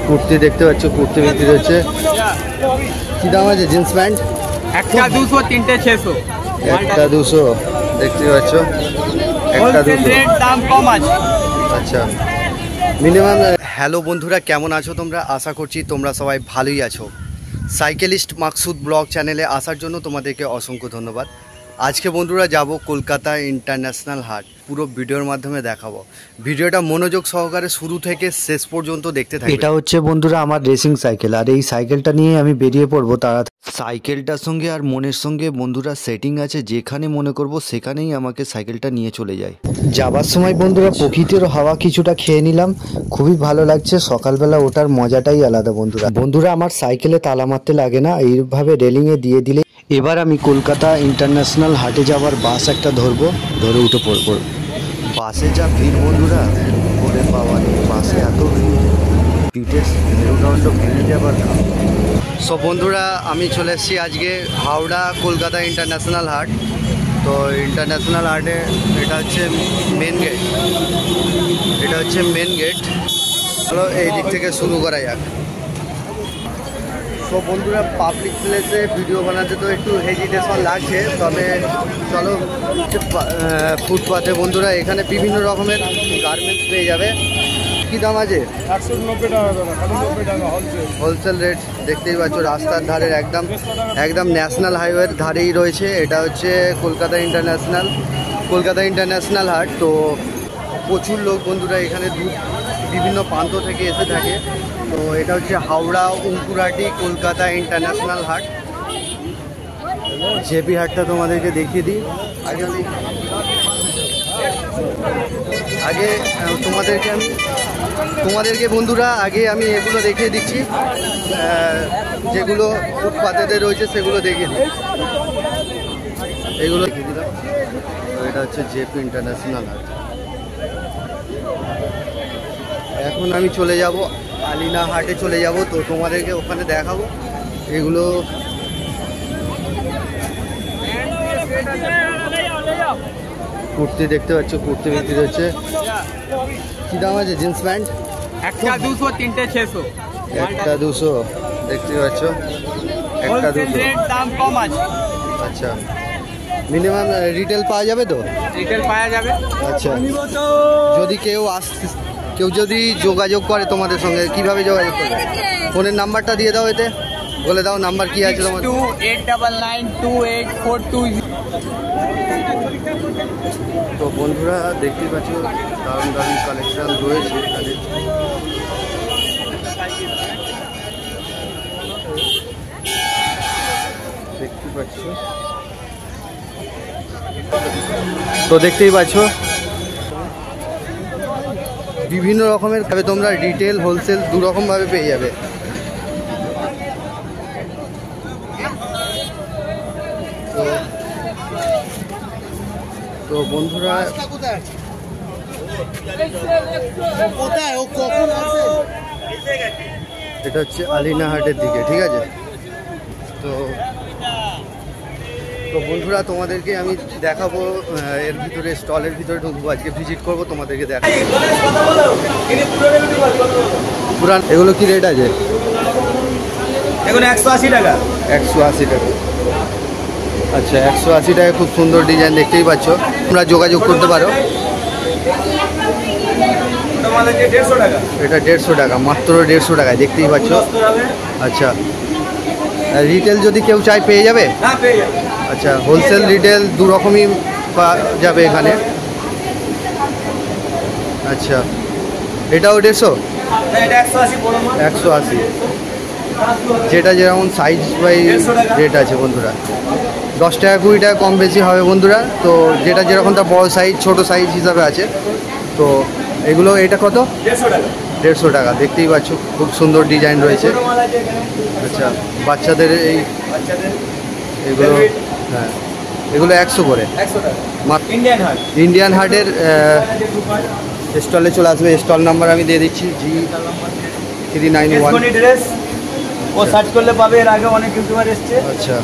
কুর্তি দেখতে পাচ্ছ, কুর্তি বিক্রি হচ্ছে। কি দাম আছে জিন্স প্যান্ট? একটা 200, তিনটে 600। একটা 200 দেখতে পাচ্ছ, একটা 200 দাম কম আছে। আচ্ছা মিনিমাম। হ্যালো বন্ধুরা, কেমন আছো তোমরা? আশা করছি তোমরা সবাই ভালোই আছো। সাইকেলিস্ট মাকসুদ ব্লগ চ্যানেলে আসার জন্য তোমাদেরকে অসংখ্য ধন্যবাদ। আজকে বন্ধুরা যাব কলকাতা ইন্টারন্যাশনাল হাট। পুরো ভিডিওর মাধ্যমে দেখাবো। ভিডিওটা মনোযোগ সহকারে শুরু থেকে শেষ পর্যন্ত দেখতে থাকবে। এটা হচ্ছে বন্ধুরা আমার রেসিং সাইকেল, আর এই সাইকেলটা নিয়ে আমি বেরিয়ে পড়বো তারা। সাইকেলটার সঙ্গে আর মনের সঙ্গে বন্ধুরা সেটিং আছে, যেখানে মনে করব সেখানেই আমাকে সাইকেলটা নিয়ে চলে যায়। যাবার সময় বন্ধুরা প্রকৃতির হাওয়া কিছুটা খেয়ে নিলাম, খুবই ভালো লাগছে। সকালবেলা ওঠার মজাটাই আলাদা বন্ধুরা আমার সাইকেলে তালা মারতে লাগে না, এইভাবে রেলিংয়ে দিয়ে দিলে। এবার আমি কলকাতা ইন্টারন্যাশনাল হাটে যাওয়ার বাস একটা ধরে উঠে পড়ব। বাসে যা ভিড় বন্ধুরা, ওরে বাবা, বাসে এত ভিড়, পিঠের মেরুদণ্ড ভেঙে যাবার। সব বন্ধুরা আমি চলে এসেছি আজকে হাওড়া কলকাতা ইন্টারন্যাশনাল হাট। তো ইন্টারন্যাশনাল হাটে এটা হচ্ছে মেন গেট। চলো এই দিক থেকে শুরু করা যাক। তো বন্ধুরা পাবলিক প্লেসে ভিডিও বানাতে তো একটু হেজিটেশন লাগছে, তবে চলো। ফুটপাথে বন্ধুরা এখানে বিভিন্ন রকমের গার্মেন্টস পেয়ে যাবে। কী দাম আছে? 190 টাকা হোলসেল রেট। দেখতেই পাচ্ছ রাস্তার ধারে একদম ন্যাশনাল হাইওয়ের ধারেই রয়েছে। এটা হচ্ছে কলকাতা ইন্টারন্যাশনাল হাট। তো প্রচুর লোক বন্ধুরা এখানে বিভিন্ন প্রান্ত থেকে এসে থাকে। তো এটা হচ্ছে হাওড়া উঙ্কুরাটি কলকাতা ইন্টারন্যাশনাল হাট। জেপি হাটটা তোমাদেরকে দেখিয়ে দিই। আগে তোমাদেরকে বন্ধুরা আমি এগুলো দেখিয়ে দিচ্ছি, যেগুলো ফুটপাতেতে রয়েছে সেগুলো দেখিয়ে দিই। এগুলো দেখিয়ে দিলাম। তো এটা হচ্ছে জেপি ইন্টারন্যাশনাল হাট। এখন আমি চলে যাব আলিনা হাটে চলে যাব, তো তোমাদেরকে ওখানে দেখাবো এগুলো। কুর্তি দেখতে পাচ্ছ, কুর্তি বিক্রি হচ্ছে। কি দাম আছে জিন্স প্যান্ট? একটা 200, তিনটে 600। একটা 200 দেখতে পাচ্ছ, একটা 200 দাম কম আছে। আচ্ছা মিনিমাম রিটেল পাওয়া যাবে তো? রিটেল পাওয়া যাবে। আচ্ছা যদি কেউ যদি যোগাযোগ করে তোমাদের সঙ্গে, কিভাবে যোগাযোগ করবে? ফোনের নাম্বারটা দিয়ে দাও, এতে বলে দাও নাম্বার কি আছে তোমার। 28992842। তো বন্ধুরা দেখতেই পাচ্ছ দারুণ কালেকশন রয়েছে এখানে। দেখতে পাচ্ছ, তো দেখতেই পাচ্ছ বিভিন্ন রকমের তোমরা রিটেল হোলসেল দু রকম ভাবে পেয়ে যাবে। তো বন্ধুরা এটা হচ্ছে আলিনা হাটের দিকে, ঠিক আছে? তো বন্ধুরা তোমাদেরকে আমি দেখাবো এর ভিতরে, স্টলের ভিতরে ঢুকবো, আজকে ভিজিট করবো, তোমাদেরকে দেখাবো। পুরান এগুলো কি রেট আছে? এগুলো 180 টাকা। 180 টাকা। আচ্ছা 180 টাকা, খুব সুন্দর ডিজাইন দেখতেই পাচ্ছ। তোমরা যোগাযোগ করতে পারো। এটা 150 টাকা, মাত্র 150 টাকায়, দেখতেই পাচ্ছ। আচ্ছা রিটেল যদি কেউ চায় পেয়ে যাবে? আচ্ছা হোলসেল রিটেল দু রকমই পাওয়া যাবে এখানে। আচ্ছা এটাও 150? 180, যেটা যেমন সাইজ বাই রেট আছে বন্ধুরা। 10 টাকা 20 টাকা কম বেশি হবে বন্ধুরা। তো যেটা যেরকম তার বড় সাইজ ছোট সাইজ হিসাবে আছে। তো এগুলো এটা কত? 150 টাকা। দেখতেই পাচ্ছ খুব সুন্দর ডিজাইন রয়েছে। আচ্ছা বাচ্চাদের এগুলো, হ্যাঁ এগুলো 100 করে। ইন্ডিয়ান হাটের স্টলে চলে আসবে। স্টল নাম্বার আমি দিয়ে দিচ্ছি, G391। ও সার্চ করলে পাবে, এর আগে অনেক ইউটিউবার এসেছে। আচ্ছা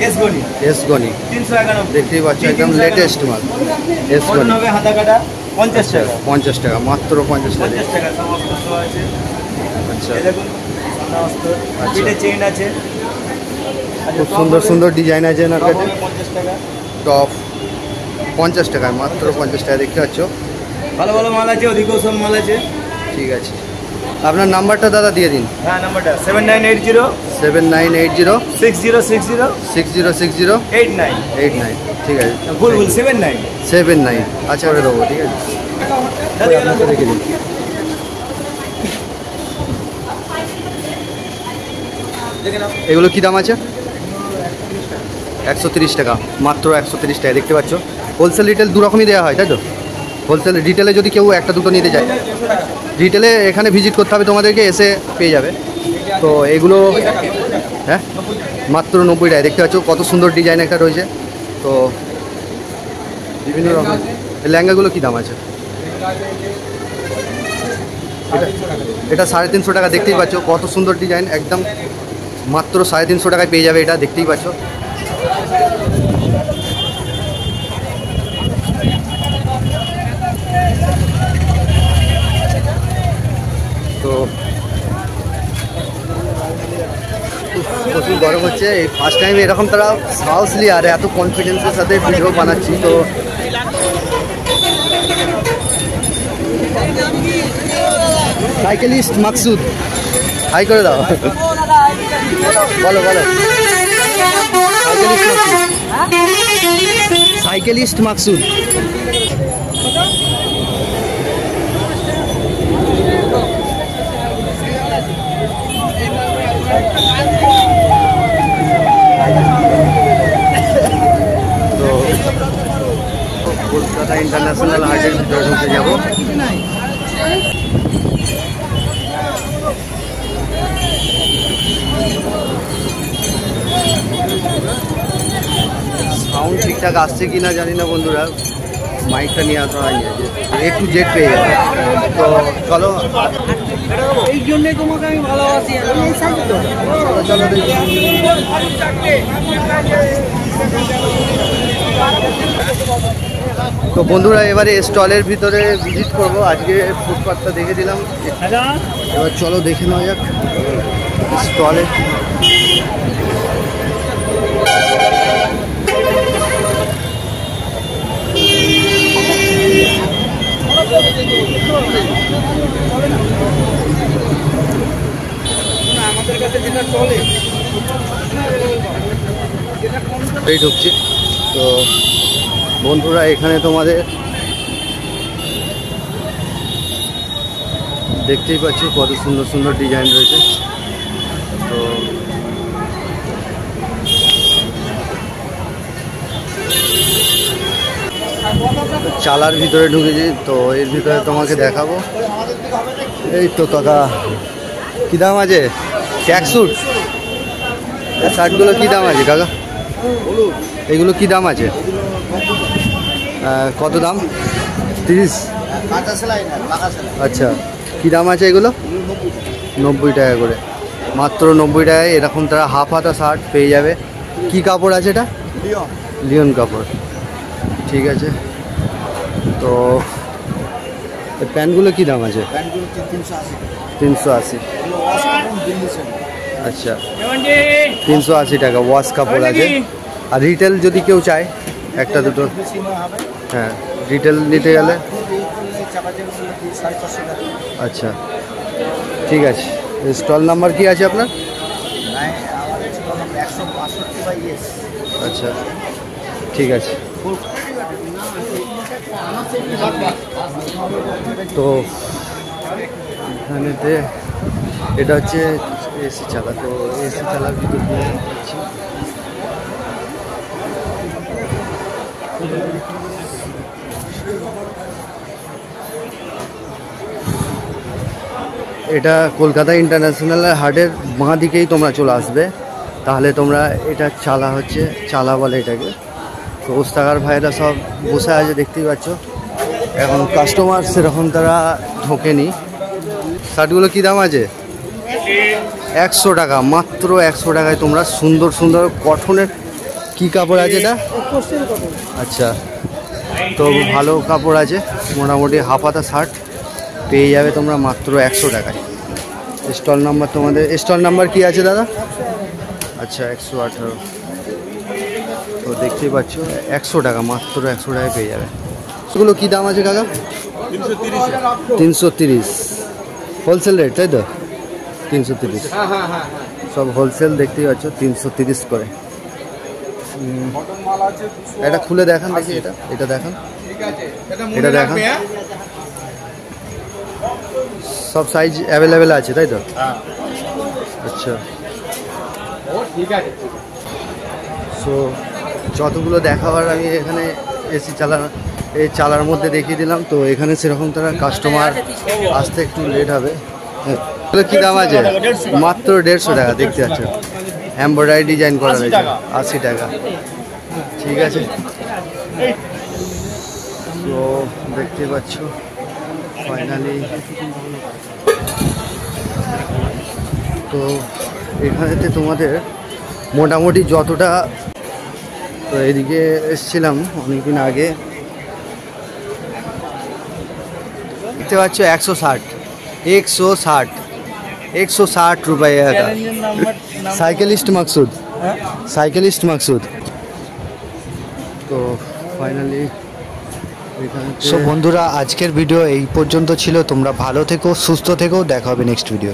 এসগনি 391 দেখতেই পাচ্ছ, একদম লেটেস্ট মাল। এসগনি হাতা কাটা 50 টাকা 50 টাকা, মাত্র 50 টাকা। 50 টাকা সমস্ত শো আছে। আচ্ছা, এই দেখুন সমস্ত আচ্ছা। পিঠে চেইন আছে। খুব সুন্দর সুন্দর ডিজাইন আছে এনার টপ কাছে। হবে 50 টাকা। টপ 50 টাকায়, মাত্র 50 টাকা দেখতে পাচ্ছ। ভালো ভালো মাল আছে, ওদিকেও সব মাল আছে। ঠিক আছে, আপনার নাম্বারটা দাদা দিয়ে দিন। হ্যাঁ, নাম্বারটা 7980 7980 6060 6060 89। 89। ঠিক আছে, ভুল 79। 79। আচ্ছা, করে দেবো। ঠিক আছে, আপনাকে রেখে দিন। দেখে নাও। এগুলো কি দাম আছে? 130 টাকা, মাত্র 130 টাকা দেখতে পাচ্ছ। হোলসেল রিটেল দু রকমই দেওয়া হয়, তাই তো? হোলসেল রিটেলে যদি কেউ একটা দুটো নিতে চায়, রিটেলে এখানে ভিজিট করতে হবে তোমাদেরকে, এসে পেয়ে যাবে। তো এগুলো হ্যাঁ মাত্র 90 টাকা দেখতে পাচ্ছ। কত সুন্দর ডিজাইন একটা রয়েছে। তো বিভিন্ন রকম লেহেঙ্গাগুলো কী দাম আছে? এটা 350 টাকা দেখতেই পাচ্ছ। কত সুন্দর ডিজাইন, একদম মাত্র 350 টাকায় পেয়ে যাবে এটা, দেখতেই পাচ্ছ। তো প্রচুর গরম হচ্ছে। এই ফার্স্ট টাইম এরকম তারা সাহসলি আর এত কনফিডেন্সের সাথে ভিডিও বানাচ্ছি। তো সাইকেলিস্ট মাকসুদ, হাই করে দাও। বলো বলো। সাইকেলিস্ট মাকসুদ। তো কলকাতা ইন্টারন্যাশনাল হাটের ভিতরে ঢুকে যাবো। সাউন্ড ঠিকঠাক আসছে কি না জানি না বন্ধুরা, মাইকটা নিয়ে আসা হয়নি, A to Z পেয়ে যাবে। তো চলো, এই জন্যই তোমাকে আমি ভালোবাসি। চলো দেখি। তো বন্ধুরা এবারে স্টলের ভিতরে ভিজিট করব। আজকে ফুটপাথটা দেখে দিলাম, এবার চলো দেখে নেওয়া যাক স্টলে। আমাদের কাছে যেটা চলে এই ঢুকছি। তো বন্ধুরা এখানে তোমাদের দেখতেই পাচ্ছ কত সুন্দর সুন্দর ডিজাইন রয়েছে। তো চালার ভিতরে ঢুকেছি। তো এর ভিতরে তোমাকে দেখাবো। এই তো কাকা, কী দাম আছে ট্যাক্সুট? শার্টগুলো কী দাম আছে কাকা? এগুলো কী দাম আছে? কত দাম? 30? আচ্ছা, কী দাম আছে এগুলো? 90 টাকা করে, মাত্র 90 টাকায় এরকম তারা হাফ হাতা শার্ট পেয়ে যাবে। কি কাপড় আছে এটা? লিওন কাপড়। ঠিক আছে। তো এই প্যান্টগুলো কী দাম আছে? 380। আচ্ছা, 380 টাকা ওয়াশ কাপড় আছে। আর রিটেল যদি কেউ চায় একটা দুটো, হ্যাঁ রিটেল নিতে গেলে আচ্ছা ঠিক আছে। স্টল নাম্বার কি আছে আপনার? আচ্ছা ঠিক আছে। তো এখানেতে এটা হচ্ছে এসি চালা। তো এসি চালার ভিতর দিয়ে যাচ্ছি। এটা কলকাতা ইন্টারন্যাশনাল হাটের বাঁ দিকেই তোমরা চলে আসবে, তাহলে তোমরা এটা চালা হচ্ছে, চালা বলে এটাকে। তো ওস্তাকার ভাইরা সব বসে আছে দেখতেই পাচ্ছ। এখন কাস্টমার সেরকম তারা ঢোকেনি। শার্টগুলো কী দাম আছে? 100 টাকা, মাত্র 100 টাকায় তোমরা সুন্দর সুন্দর কটনের। কি কাপড় আছে এটা? আচ্ছা তো ভালো কাপড় আছে, মোটামুটি হাফ হাতা শার্ট পেয়ে যাবে তোমরা মাত্র 100 টাকায়। স্টল নাম্বার তোমাদের, স্টল নাম্বার কি আছে দাদা? আচ্ছা 118। তো দেখতেই পাচ্ছ 100 টাকা, মাত্র 100 টাকায় পেয়ে যাবে। এগুলো কী দাম আছে কাকা? 330 হোলসেল রেট, তাই তো? 330 সব হোলসেল, দেখতেই পাচ্ছ 330 করে। এটা খুলে দেখান দেখি, এটা দেখান, এটা দেখান। সব সাইজ অ্যাভেলেবেল আছে, তাই তো? আচ্ছা, সো যতগুলো দেখাবার আমি এখানে এসি চালার মধ্যে দেখিয়ে দিলাম। তো এখানে সেরকম তারা কাস্টমার আসতে একটু লেট হবে। কী দাম আছে? মাত্র 150 টাকা। দেখতে পাচ্ছ এমব্রয়ডারি ডিজাইন করা রয়েছে, 80 টাকা। ঠিক আছে, তো দেখতে পাচ্ছ ফাইনালি। তো এখানেতে তোমাদের মোটামুটি যতটা, তো এদিকে এসছিলাম অনেকদিন আগে, দেখতে পাচ্ছ 160 रुपये का। Cyclist Maksud, cyclist Maksud. তো ফাইনালি সো বন্ধুরা, আজকের ভিডিও এই পর্যন্ত ছিল। তোমরা ভালো থেকো, সুস্থ থেকো, দেখা হবে নেক্সট ভিডিও।